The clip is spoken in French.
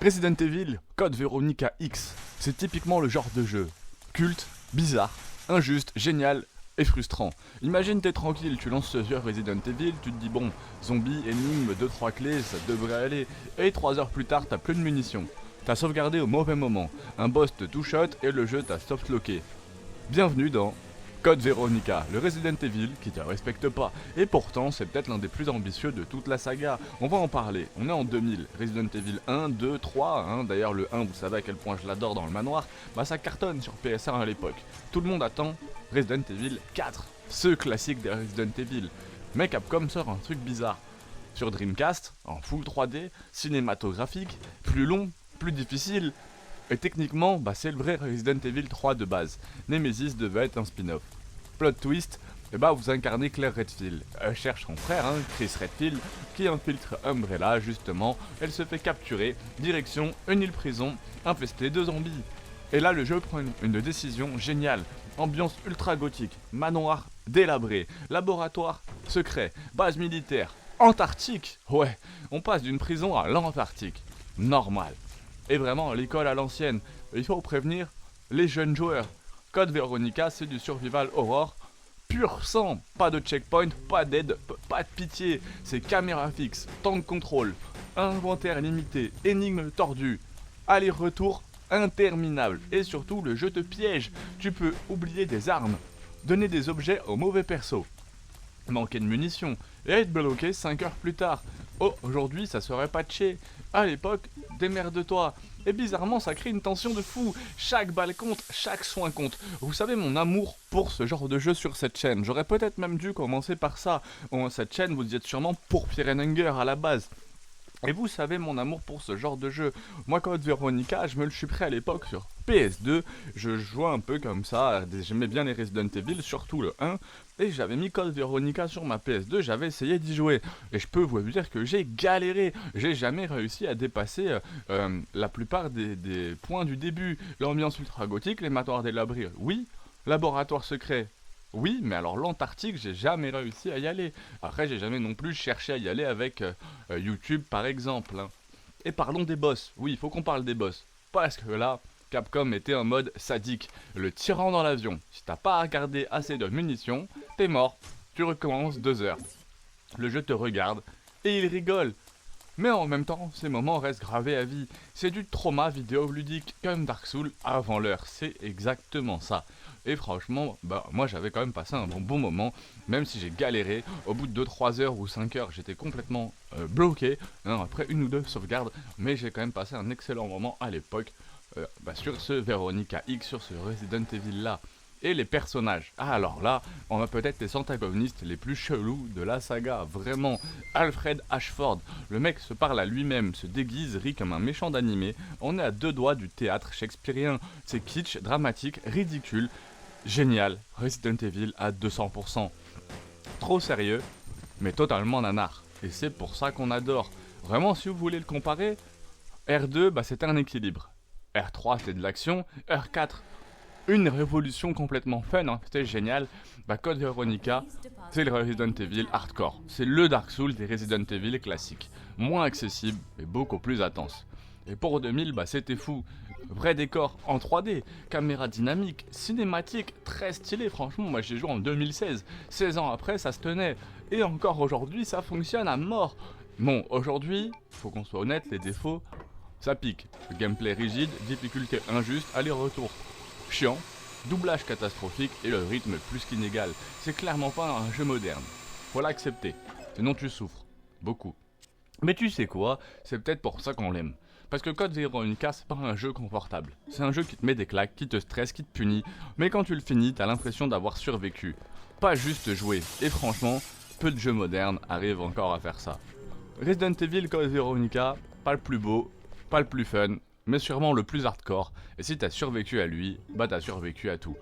Resident Evil Code Veronica X, c'est typiquement le genre de jeu. Culte, bizarre, injuste, génial et frustrant. Imagine t'es tranquille, tu lances ce jeu Resident Evil, tu te dis bon, zombie, énigme, 2-3 clés, ça devrait aller, et 3 heures plus tard t'as plus de munitions. T'as sauvegardé au mauvais moment, un boss te two-shot et le jeu t'a softlocké. Bienvenue dans Code Veronica, le Resident Evil qui te respecte pas. Et pourtant, c'est peut-être l'un des plus ambitieux de toute la saga. On va en parler. On est en 2000. Resident Evil 1, 2, 3. D'ailleurs, le 1, vous savez à quel point je l'adore dans le manoir. Bah, ça cartonne sur PS1 à l'époque. Tout le monde attend Resident Evil 4. Ce classique des Resident Evil. Mais Capcom sort un truc bizarre. Sur Dreamcast, en full 3D, cinématographique, plus long, plus difficile. Et techniquement, c'est le vrai Resident Evil 3 de base. Nemesis devait être un spin-off. Plot twist, vous incarnez Claire Redfield. Elle cherche son frère, Chris Redfield, qui infiltre Umbrella justement. Elle se fait capturer, direction une île prison, infestée de zombies. Et là le jeu prend une décision géniale. Ambiance ultra gothique, manoir délabré, laboratoire secret, base militaire, Antarctique. Ouais, on passe d'une prison à l'Antarctique. Normal. Et vraiment, l'école à l'ancienne. Il faut prévenir les jeunes joueurs. Code Veronica, c'est du survival horror pur sang. Pas de checkpoint, pas d'aide, pas de pitié. C'est caméra fixe, tank control, inventaire limité, énigme tordue, aller-retour interminable. Et surtout, le jeu te piège. Tu peux oublier des armes, donner des objets au mauvais perso, manquer de munitions et être bloqué 5 heures plus tard. Oh, aujourd'hui ça serait patché. À l'époque, démerde-toi. Et bizarrement, ça crée une tension de fou. Chaque balle compte, chaque soin compte. Vous savez mon amour pour ce genre de jeu sur cette chaîne. J'aurais peut-être même dû commencer par ça. Cette chaîne, vous y êtes sûrement pour Pierre Hunger à la base. Et vous savez mon amour pour ce genre de jeu. Moi, Code Veronica, je me le suis pris à l'époque sur PS2. Je jouais un peu comme ça. J'aimais bien les Resident Evil, surtout le 1. Et j'avais mis Code Veronica sur ma PS2. J'avais essayé d'y jouer. Et je peux vous dire que j'ai galéré. J'ai jamais réussi à dépasser la plupart des points du début. L'ambiance ultra gothique, les matoirs délabrés, oui. Laboratoire secret. Oui, mais alors l'Antarctique, j'ai jamais réussi à y aller. Après, j'ai jamais non plus cherché à y aller avec YouTube par exemple. Et parlons des boss. Oui, il faut qu'on parle des boss. Parce que là, Capcom était en mode sadique. Le tyran dans l'avion. Si t'as pas gardé assez de munitions, t'es mort. Tu recommences 2 heures. Le jeu te regarde et il rigole. Mais en même temps, ces moments restent gravés à vie. C'est du trauma vidéoludique comme Dark Souls avant l'heure. C'est exactement ça. Et franchement, moi j'avais quand même passé un bon moment, même si j'ai galéré. Au bout de 2-3 heures ou 5 heures, j'étais complètement bloqué, après 1 ou 2 sauvegardes. Mais j'ai quand même passé un excellent moment à l'époque sur ce Veronica X, sur ce Resident Evil là. Et les personnages. Ah alors là, on a peut-être les antagonistes les plus chelous de la saga. Vraiment, Alfred Ashford. Le mec se parle à lui-même, se déguise, rit comme un méchant d'animé. On est à 2 doigts du théâtre shakespearien. C'est kitsch, dramatique, ridicule. Génial. Resident Evil à 200%. Trop sérieux, mais totalement nanar. Et c'est pour ça qu'on adore. Vraiment, si vous voulez le comparer, R2, c'était un équilibre. R3, c'était de l'action. R4, une révolution complètement fun, c'était génial. Code Veronica, c'est le Resident Evil hardcore. C'est le Dark Souls des Resident Evil classiques. Moins accessible et beaucoup plus intense. Et pour 2000, c'était fou. Vrai décor en 3D, caméra dynamique, cinématique, très stylé. Franchement, moi j'ai joué en 2016. 16 ans après, ça se tenait. Et encore aujourd'hui, ça fonctionne à mort. Bon, aujourd'hui, faut qu'on soit honnête, les défauts, ça pique. Le gameplay rigide, difficulté injuste, aller-retour chiant, doublage catastrophique et le rythme plus qu'inégal. C'est clairement pas un jeu moderne. Faut l'accepter, sinon tu souffres. Beaucoup. Mais tu sais quoi, c'est peut-être pour ça qu'on l'aime. Parce que Code Veronica, c'est pas un jeu confortable. C'est un jeu qui te met des claques, qui te stresse, qui te punit. Mais quand tu le finis, t'as l'impression d'avoir survécu. Pas juste jouer. Et franchement, peu de jeux modernes arrivent encore à faire ça. Resident Evil Code Veronica, pas le plus beau, pas le plus fun, mais sûrement le plus hardcore. Et si t'as survécu à lui, t'as survécu à tout.